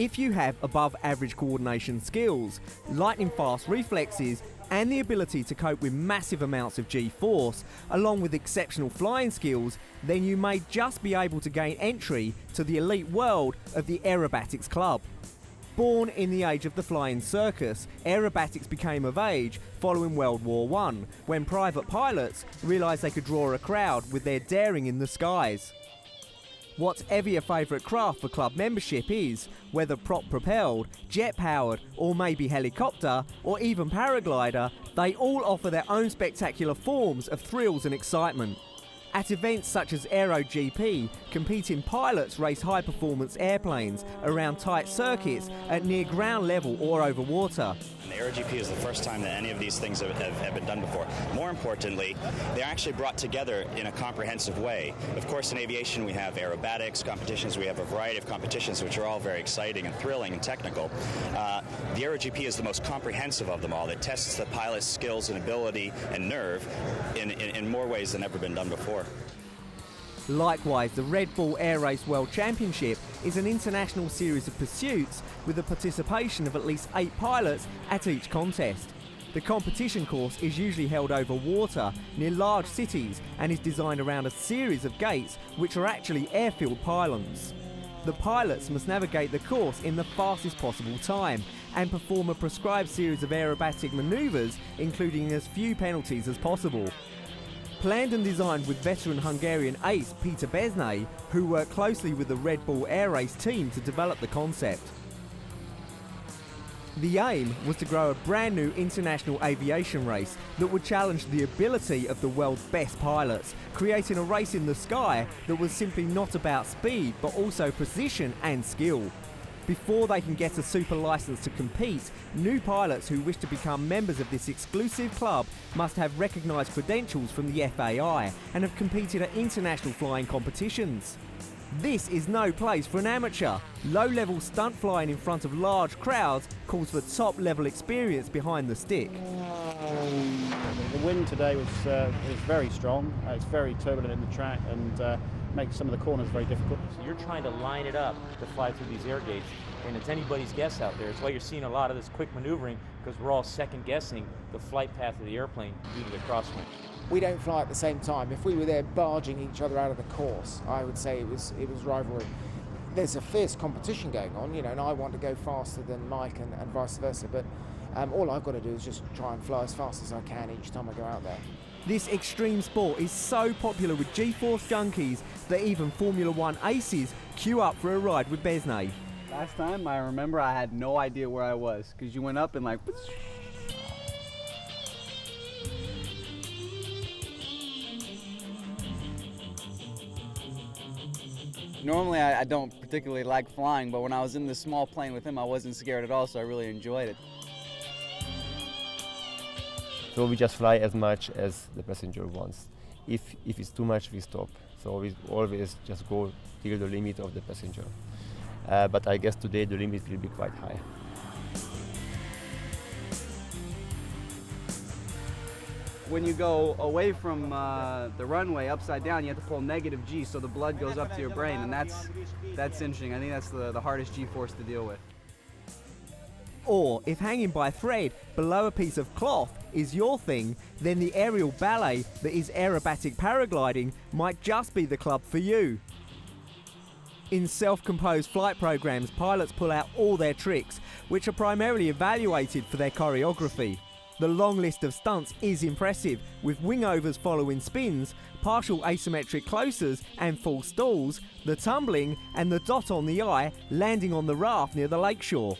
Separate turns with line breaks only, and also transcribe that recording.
If you have above average coordination skills, lightning fast reflexes, and the ability to cope with massive amounts of G-force, along with exceptional flying skills, then you may just be able to gain entry to the elite world of the aerobatics club. Born in the age of the flying circus, aerobatics became of age following World War I, when private pilots realised they could draw a crowd with their daring in the skies. Whatever your favourite craft for club membership is, whether prop-propelled, jet-powered, or maybe helicopter, or even paraglider, they all offer their own spectacular forms of thrills and excitement. At events such as Aero GP, competing pilots race high-performance airplanes around tight circuits at near ground level or over water.
The Aero GP is the first time that any of these things have been done before. More importantly, they're actually brought together in a comprehensive way. Of course, in aviation we have aerobatics competitions, we have a variety of competitions which are all very exciting and thrilling and technical. The Aero GP is the most comprehensive of them all. It tests the pilot's skills and ability and nerve in more ways than ever been done before.
Likewise, the Red Bull Air Race World Championship is an international series of pursuits with the participation of at least 8 pilots at each contest. The competition course is usually held over water near large cities and is designed around a series of gates which are actually airfield pylons. The pilots must navigate the course in the fastest possible time and perform a prescribed series of aerobatic manoeuvres, including as few penalties as possible. Planned and designed with veteran Hungarian ace Peter Besnay, who worked closely with the Red Bull Air Race team to develop the concept. The aim was to grow a brand new international aviation race that would challenge the ability of the world's best pilots, creating a race in the sky that was simply not about speed but also precision and skill. Before they can get a super license to compete, new pilots who wish to become members of this exclusive club must have recognised credentials from the FAI and have competed at international flying competitions. This is no place for an amateur. Low-level stunt flying in front of large crowds calls for top-level experience behind the stick.
The wind today was very strong. It's very turbulent in the track and makes some of the corners very difficult.
So you're trying to line it up to fly through these air gates, and it's anybody's guess out there. It's why you're seeing a lot of this quick maneuvering, because we're all second-guessing the flight path of the airplane due to the crosswind.
We don't fly at the same time. If we were there barging each other out of the course, I would say it was rivalry. There's a fierce competition going on, you know, and I want to go faster than Mike and vice versa, but all I've got to do is just try and fly as fast as I can each time I go out there.
This extreme sport is so popular with G-force junkies that even Formula One aces queue up for a ride with Besnay.
Last time I remember I had no idea where I was, because you went up and like... Normally I don't particularly like flying, but when I was in this small plane with him I wasn't scared at all, so I really enjoyed it.
So we just fly as much as the passenger wants. If it's too much, we stop. So we always just go till the limit of the passenger. But I guess today the limit will be quite high.
When you go away from the runway upside down, you have to pull negative G so the blood goes up to your brain, and that's interesting. I think that's the hardest G-force to deal with.
Or, if hanging by a thread below a piece of cloth is your thing, then the aerial ballet that is aerobatic paragliding might just be the club for you. In self-composed flight programs, pilots pull out all their tricks, which are primarily evaluated for their choreography. The long list of stunts is impressive, with wingovers following spins, partial asymmetric closers and full stalls, the tumbling and the dot on the eye landing on the raft near the lakeshore.